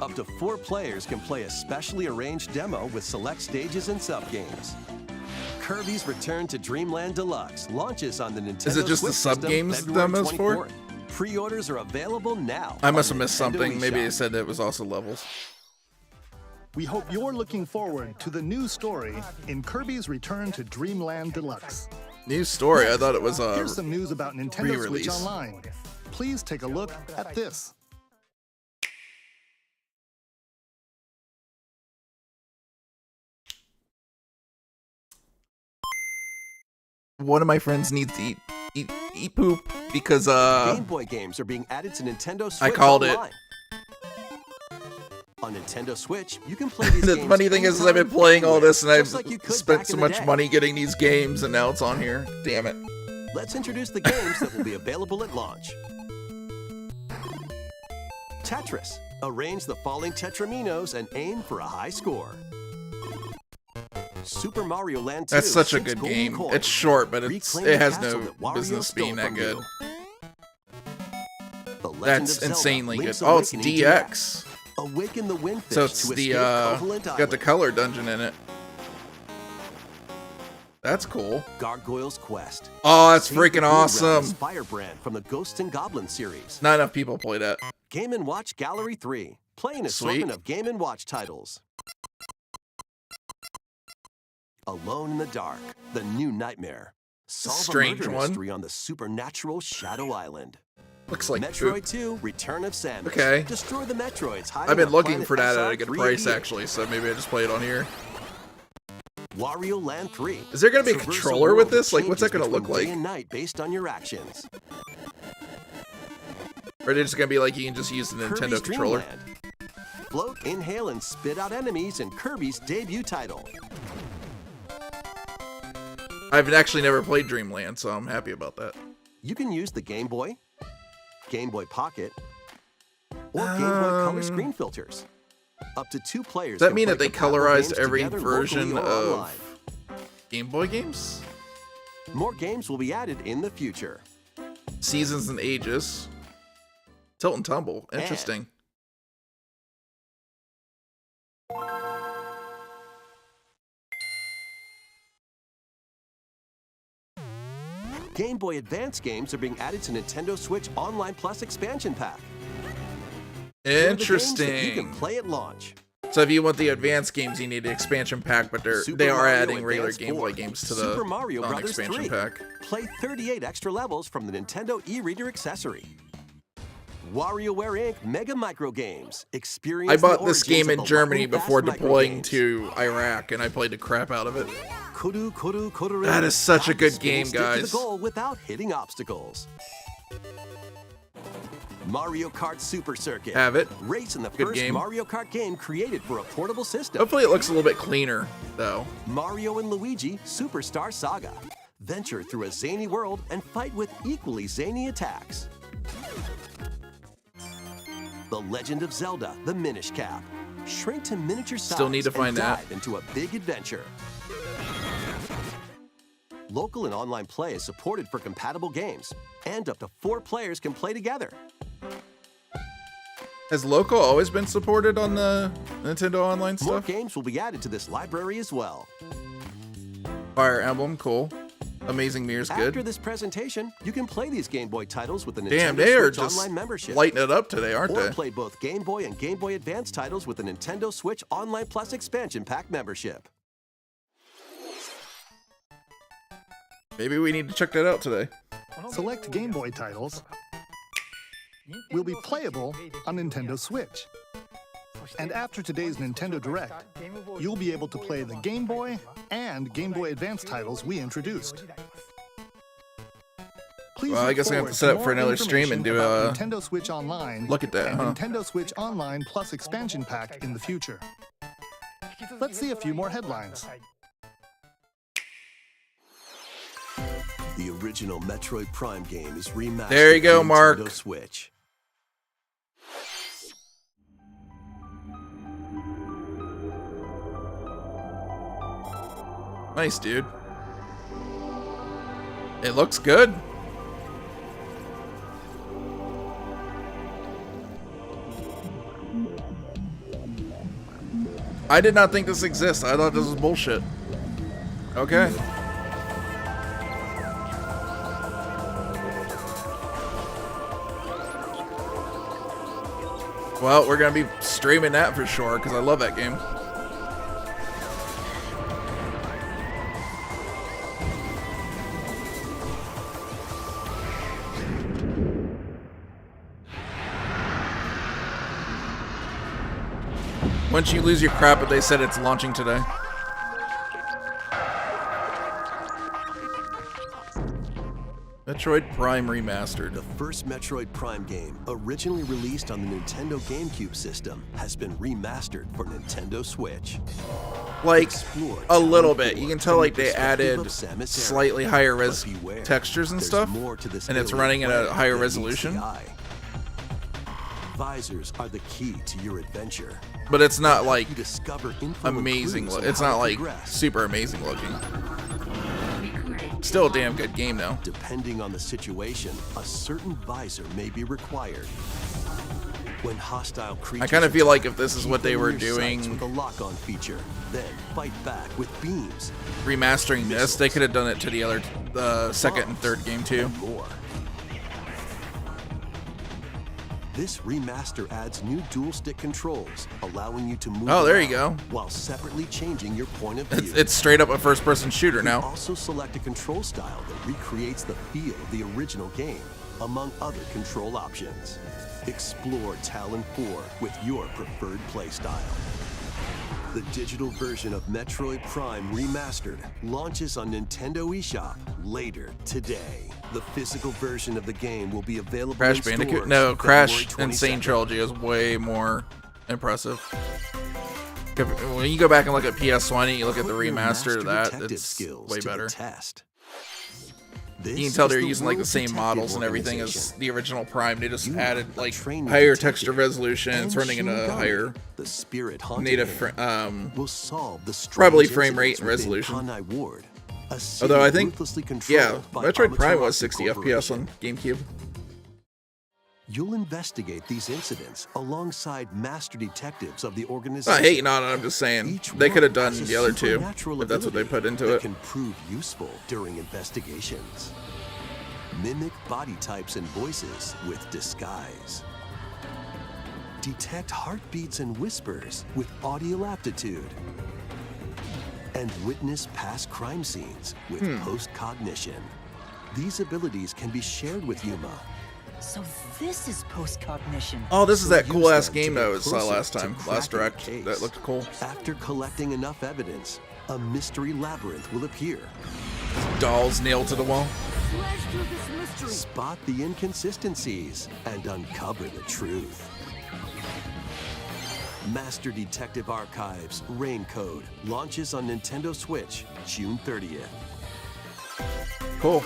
Up to 4 players can play a specially arranged demo with select stages and sub-games. Kirby's Return to Dreamland Deluxe launches on the Nintendo Is it just the Switch system sub-games February demos for? 24th. Pre-orders are available now. I must on have missed Nintendo something. Maybe eShop. they said it was also levels. We hope you're looking forward to the new story in Kirby's Return to Dreamland Deluxe. New story. I thought it was Here's some news about Nintendo Switch re-release. Online. Please take a look at this. one of my friends needs to eat poop because Game Boy games are being added to Nintendo Switch I called it. Online. On Nintendo Switch, you can play these the games funny thing is I've been anytime, playing all anywhere, this and I've just like you could spent back so in the much day. money getting these games and now it's on here. Damn it. Let's introduce the games that will be available at launch. Tetris. Arrange the falling Tetraminos and aim for a high score. Super Mario Land 2. That's such a 6 good golden game. coins. It's short, but Reclaim it the has castle no that Wario business stole being that from good. you. The Legend That's of Zelda, insanely good. Link's Oh, it's Awakening DX. Awaken the Windfish So it's to the escape Covalent got the Island. color dungeon in it. That's cool. Gargoyle's Quest. Oh, that's Save the freaking Blue awesome. Realm's Firebrand from the Ghosts and Goblins series. Not enough people play that. Game & Watch Gallery 3. Play an assortment of Game & Watch titles. Alone in the Dark. The New Nightmare. Solve Strange a murder one. mystery on the supernatural Shadow Island. Looks like Metroid poop. 2. Return of Samus. Okay. Destroy the Metroids. hiding I've been on looking planet for that at a good price SR388. actually, so maybe I just play it on here. Wario Land 3. Is there gonna be a Traverse controller with world that this? Like, what's that changes gonna look between like? Day and night based on your actions. Or is it just gonna be like you can just use the Nintendo Kirby's controller? Dream Land. float, inhale, and spit out enemies in Kirby's debut title. I've actually never played Dreamland, so I'm happy about that. You can use the Game Boy, Game Boy Pocket, or Game Boy Color screen filters. Up to 2 players. Does that can mean play that they compatible colorized games every together version locally or of online. Game Boy games? More games will be added in the future. Seasons and ages. Tilt and tumble. Interesting. Game Boy Advance games are being added to Nintendo Switch Online Plus expansion pack. They're the games that you Interesting. can play at launch. So if you want the advanced games, you need the expansion pack, but Super they are Mario adding regular Advance Game Boy 4, games to Super the Mario Brothers expansion 3. pack. Play 38 extra levels from the Nintendo e-reader accessory. WarioWare Inc. Mega Micro Games. Experience I the bought this origins game of in the Germany lightning-fast before micro deploying games. to Iraq, and I played the crap out of it. Kuru Kuru Kuru. That is such a Tap the good spinning game, stick to guys. the goal without hitting obstacles. Mario Kart Super Circuit. Have it. Race in the Good first game. Mario Kart game created for a portable system. Hopefully it looks a little bit cleaner, though. Mario and Luigi Superstar Saga. Venture through a zany world and fight with equally zany attacks. The Legend of Zelda: The Minish Cap. Shrink to miniature size Still need to find and that. dive into a big adventure. Local and online play is supported for compatible games, and up to 4 players can play together. Has local always been supported on the Nintendo Online More stuff? games will be added to this library as well. Fire Emblem, cool. Amazing Mirror's After good. this presentation, you can play these Game Boy titles with the Damn, Nintendo they are Switch just Online membership. lighting it up today, aren't Or they? play both Game Boy and Game Boy Advance titles with the Nintendo Switch Online Plus expansion pack membership. Maybe we need to check that out today. Select Game Boy titles will be playable on Nintendo Switch. And after today's Nintendo Direct, you'll be able to play the Game Boy and Game Boy Advance titles we introduced. Please Well, I look guess I have to forward set up more for another stream and information do about a Nintendo Switch Online look at that, and huh? Nintendo Switch Online Plus expansion pack in the future. Let's see a few more headlines. The original Metroid Prime game is remastered There you go, for Mark. Nintendo Switch. Nice, dude. It looks good. I did not think this exists. I thought this was bullshit. Okay. Well, we're gonna be streaming that for sure because I love that game. Once you lose your crap, but they said it's launching today. Metroid Prime Remastered. The first Metroid Prime game, originally released on the Nintendo GameCube system, has been remastered for Nintendo Switch. Like, Explore a little Town bit. You 4 can tell, from like, the they perspective added of Samus Aran. slightly higher res But beware, textures and there's stuff, more to this and it's alien running at a planet higher than meets the resolution. eye. Visors are the key to your adventure. But it's not, like, You discover info and amazing. clues on It's how not, to like, progress. super amazing looking. Still a damn good game, though. Depending on the situation, a certain visor may be required. When hostile creatures I kind of feel attack, like if this is what keep they them were in your sights doing, with a lock-on feature, then fight back with beams remastering this, they could have done it to the other, second and third game, too. and more. This remaster adds new dual-stick controls, allowing you to move Oh, there you around go. while separately changing your point of view. It's straight up a first-person shooter You now. also select a control style that recreates the feel of the original game, among other control options. Explore Talon 4 with your preferred playstyle. The digital version of Metroid Prime Remastered launches on Nintendo eShop later today. The physical version of the game will be available Crash in Bandicoot? stores No, February Crash Insane 22nd. Trilogy is way more impressive. When you go back and look at PS1 and you look at the Put your remaster of master that, detective it's skills way to the better. test. You This can tell is they're the using like the World same Detective models and everything as Organization. the original Prime. They just You added are a like trained higher detective, texture resolution. It's and running in a Shinigami, higher the spirit haunting native him, will solve the probably strange frame rate incidents and within resolution. Kanai Ward, a city Although I think, ruthlessly yeah, controlled by Metroid Prime was Amaterasu 60 FPS Corporation. on GameCube. You'll investigate these incidents alongside master detectives of the I'm organization. not hating on it, I'm just saying Each they could have one done has a the other two supernatural if that's what they ability put into that it. can prove useful during investigations. Mimic body types and voices with disguise. Detect heartbeats and whispers with audio aptitude. And witness past crime scenes with post-cognition. These abilities can be shared with Yuma. So this is post-cognition. Oh, this is So that use cool ass them game to that get was closer last to time, cracking last the direct. case. That looked cool. After collecting enough evidence, a mystery labyrinth will appear. Dolls nailed to the wall. Spot the inconsistencies and uncover the truth. Master Detective Archives Rain Code launches on Nintendo Switch June 30th. Cool.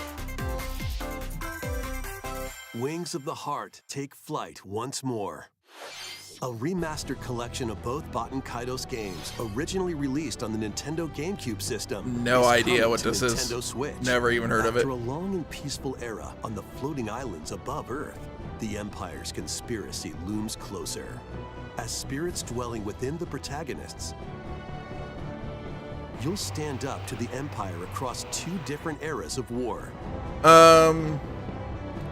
Wings of the Heart take flight once more. A remastered collection of both Baten Kaitos games, originally released on the Nintendo GameCube system. No is idea coming what to this is. Nintendo Switch. Never even heard of it. After a long and peaceful era on the floating islands above Earth, the Empire's conspiracy looms closer. As spirits dwelling within the protagonists, you'll stand up to the Empire across two different eras of war.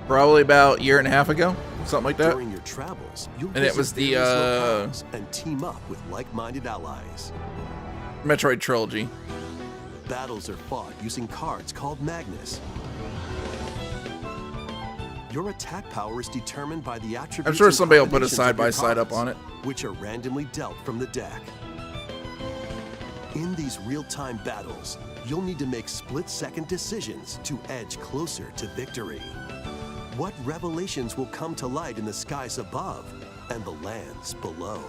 Probably about a year and a half ago, something like that. During your travels, you'll And it visit was the, various locales and team up with like-minded allies. Metroid Trilogy. Battles are fought using cards called Magnus. Your attack power is determined by the attributes. I'm sure and somebody will put a combinations of your side-by-side up cards, on it. which are randomly dealt from the deck. In these real-time battles, you'll need to make split-second decisions to edge closer to victory. What revelations will come to light in the skies above and the lands below?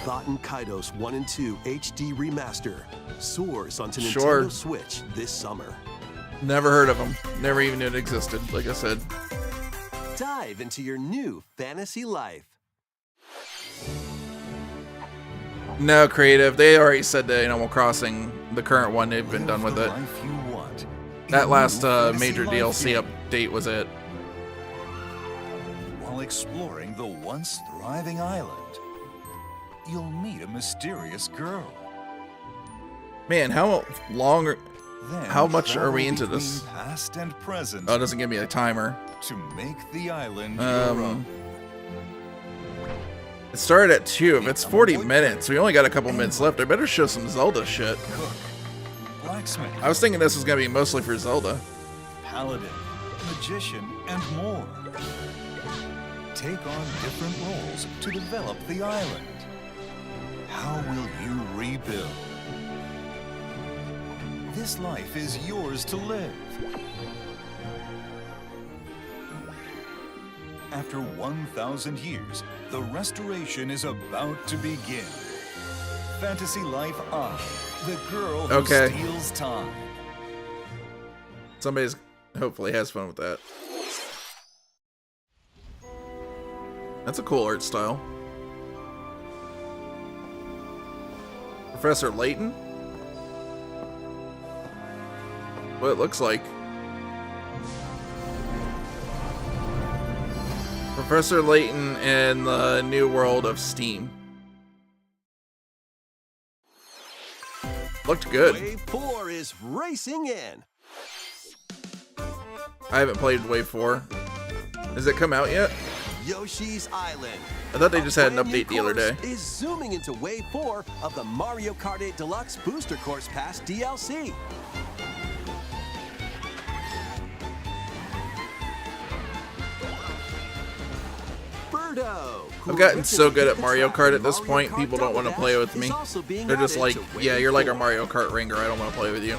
Baten Kaitos 1 and 2 HD Remaster soars onto Sure. Nintendo Switch this summer. Never heard of them. Never even knew it existed, like I said. Dive into your new fantasy life. No, Creative. They already said that Animal Crossing, the current one, they've been done with it. That last major DLC update was it. While exploring the once thriving island, you'll meet a mysterious girl. Man, how long are... Then How much are we travel into between this? Past and present Oh, it doesn't give me a timer. to make the island your own. It started at 2. If it's 40 minutes, we only got a couple minutes left. I better show some Zelda shit. Cook, blacksmith, I was thinking this was gonna be mostly for Zelda. paladin, magician, and more. Take on different roles to develop the island. How will you rebuild? This life is yours to live. After 1,000 years, the restoration is about to begin. Fantasy Life I, the girl who Okay. steals time. Somebody's hopefully has fun with that. That's a cool art style. Professor Layton? What it looks like. Professor Layton in the new world of Steam. Looked good. Wave 4 is racing in. I haven't played Wave 4. Has it come out yet? Yoshi's Island. I thought they just had an brand new update the other day. course Is zooming into Wave 4 of the Mario Kart 8 Deluxe Booster Course Pass DLC. Birdo. who I've gotten so originally good hit at the Mario track Kart in at this Mario point, Kart people don't want to Double play Dash, with me. is also being They're just added like, to yeah, Wave you're like our 4. Mario Kart ringer. I don't want to play with you.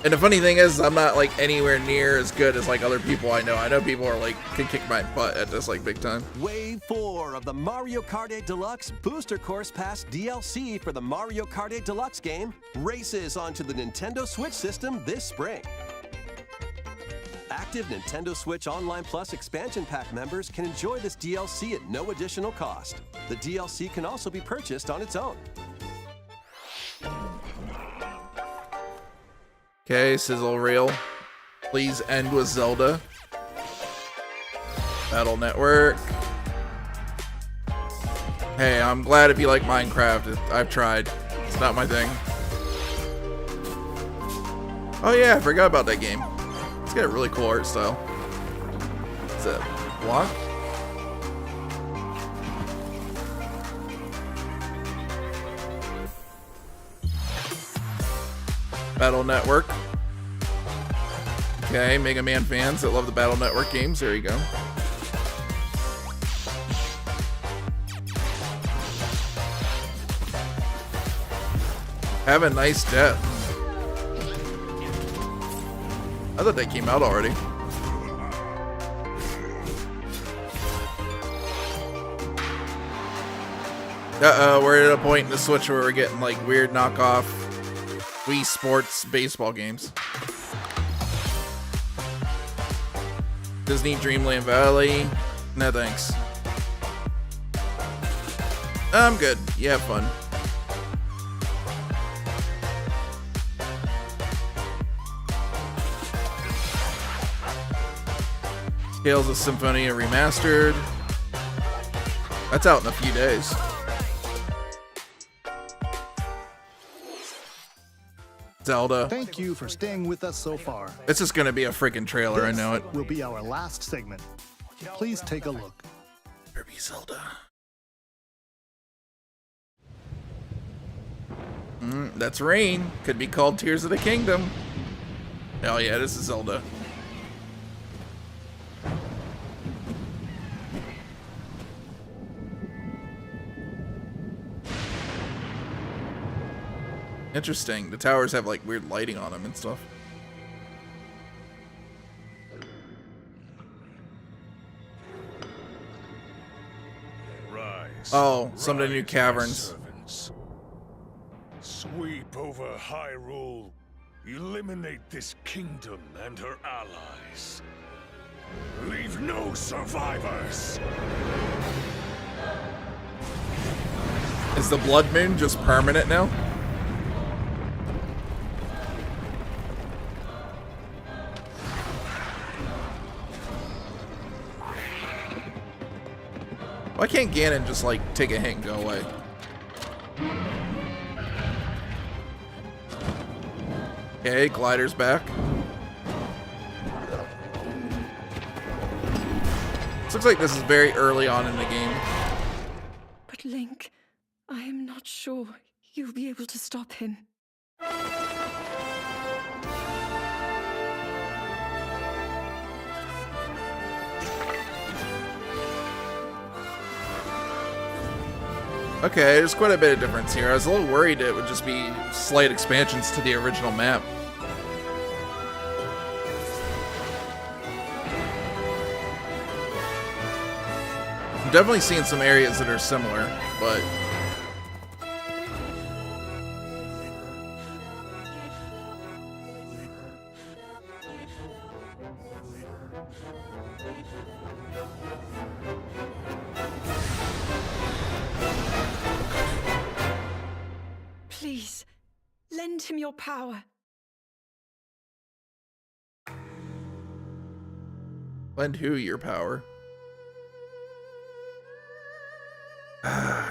And the funny thing is, I'm not like anywhere near as good as like other people I know. I know people are like can kick my butt at this like big time. Wave 4 of the Mario Kart 8 Deluxe Booster Course Pass DLC for the Mario Kart 8 Deluxe game races onto the Nintendo Switch system this spring. Active Nintendo Switch Online Plus expansion pack members can enjoy this DLC at no additional cost. The DLC can also be purchased on its own. Okay, sizzle reel. Please end with Zelda. Battle Network. Hey, I'm glad if you like Minecraft. I've tried. It's not my thing. Oh yeah, I forgot about that game. It's got a really cool art style. Is it block? Battle Network. Okay, Mega Man fans that love the Battle Network games, there you go. Have a nice death. I thought that came out already. Uh-oh, we're at a point in the Switch where we're getting like weird knockoff Wii Sports baseball games. Disney Dreamland Valley. No thanks. I'm good. You have fun. Tales of Symphonia Remastered. That's out in a few days. Zelda. Thank you for staying with us so far. It's just gonna be a freaking trailer, I know it. Will be our last segment. Please take a look. Kirby Zelda. That's rain. Could be called Tears of the Kingdom. Hell yeah, this is Zelda. Interesting. The towers have like weird lighting on them and stuff. Rise. Oh, some of the new Rise, caverns. servants. Sweep over Hyrule. Eliminate this kingdom and her allies. Leave no survivors. Is the Blood Moon just permanent now? Why can't Ganon just like take a hit and go away? Okay, glider's back. This looks like this is very early on in the game. But Link, I am not sure you'll be able to stop him. Okay, there's quite a bit of difference here. I was a little worried it would just be slight expansions to the original map. I'm definitely seeing some areas that are similar, but Please, lend him your power. lend who your power?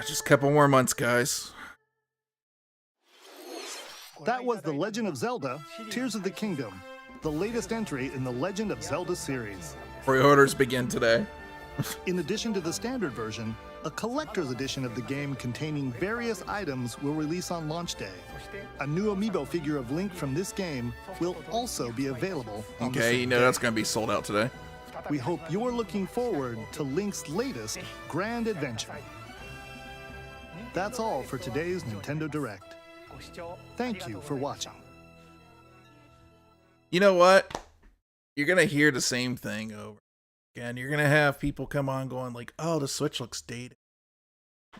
Just a couple more months, guys. That was The Legend of Zelda, Tears of the Kingdom, the latest entry in the Legend of Zelda series. Pre-orders begin today. In addition to the standard version, a collector's edition of the game containing various items will release on launch day. A new amiibo figure of Link from this game will also be available on the Okay, same you know day. that's gonna be sold out today. We hope you're looking forward to Link's latest grand adventure. That's all for today's Nintendo Direct. Thank you for watching. you know what? You're gonna hear the same thing over again. You're gonna have people come on going like, "Oh, the Switch looks dated."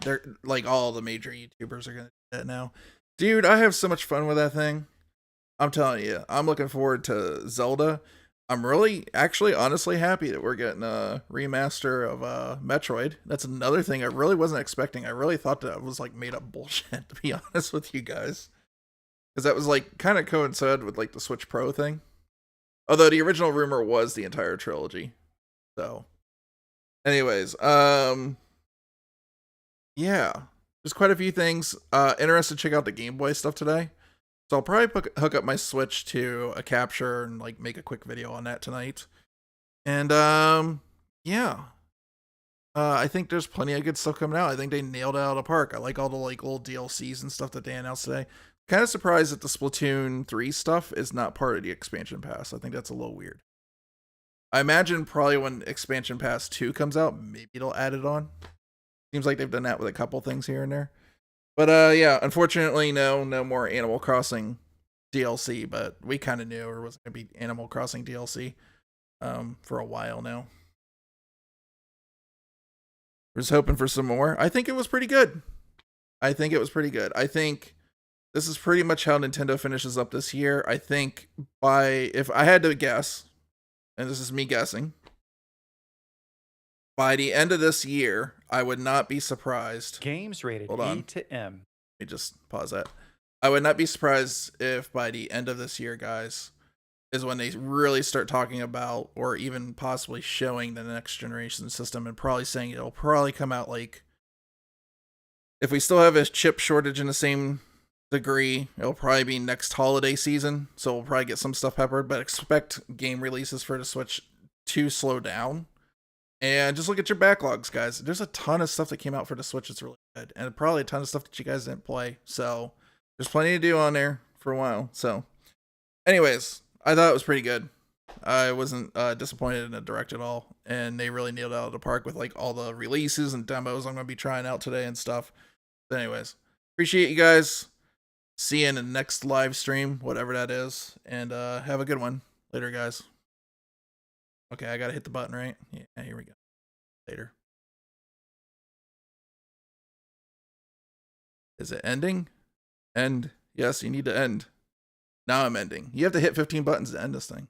They're like, all the major YouTubers are gonna do that now. Dude, I have so much fun with that thing. I'm telling you, I'm looking forward to Zelda. I'm really, actually, honestly happy that we're getting a remaster of Metroid. That's another thing I really wasn't expecting. I really thought that was like made up bullshit, to be honest with you guys, because that was like kind of coincided with like the Switch Pro thing. Although the original rumor was the entire trilogy. So, anyways, yeah, there's quite a few things. Interested to check out the Game Boy stuff today. So I'll probably hook up my Switch to a capture and like make a quick video on that tonight. And yeah. I think there's plenty of good stuff coming out. I think they nailed it out of the park. I like all the like little DLCs and stuff that they announced today. Kind of surprised that the Splatoon 3 stuff is not part of the expansion pass. I think that's a little weird. I imagine probably when expansion pass 2 comes out, maybe it'll add it on. Seems like they've done that with a couple things here and there. But yeah, unfortunately, no more Animal Crossing DLC, but we kind of knew it was going to be Animal Crossing DLC for a while now. We're just hoping for some more. I think it was pretty good. I think this is pretty much how Nintendo finishes up this year. I think if I had to guess, and this is me guessing, by the end of this year, I would not be surprised. Games rated Hold on. E to M. Let me just pause that. I would not be surprised if by the end of this year, guys, is when they really start talking about, or even possibly showing, the next generation system, and probably saying it'll probably come out like, if we still have a chip shortage in the same degree, it'll probably be next holiday season. So we'll probably get some stuff peppered, but expect game releases for the Switch to slow down. And just look at your backlogs, guys. There's a ton of stuff that came out for the Switch that's really good. And probably a ton of stuff that you guys didn't play. So there's plenty to do on there for a while. So anyways, I thought it was pretty good. I wasn't disappointed in the Direct at all. And they really nailed it out of the park with like all the releases and demos I'm going to be trying out today and stuff. But anyways, appreciate you guys. See you in the next live stream, whatever that is. And have a good one. Later, guys. Okay, I gotta hit the button, right? Yeah, here we go. Later. Is it ending? End. Yes, you need to end. Now I'm ending. You have to hit 15 buttons to end this thing.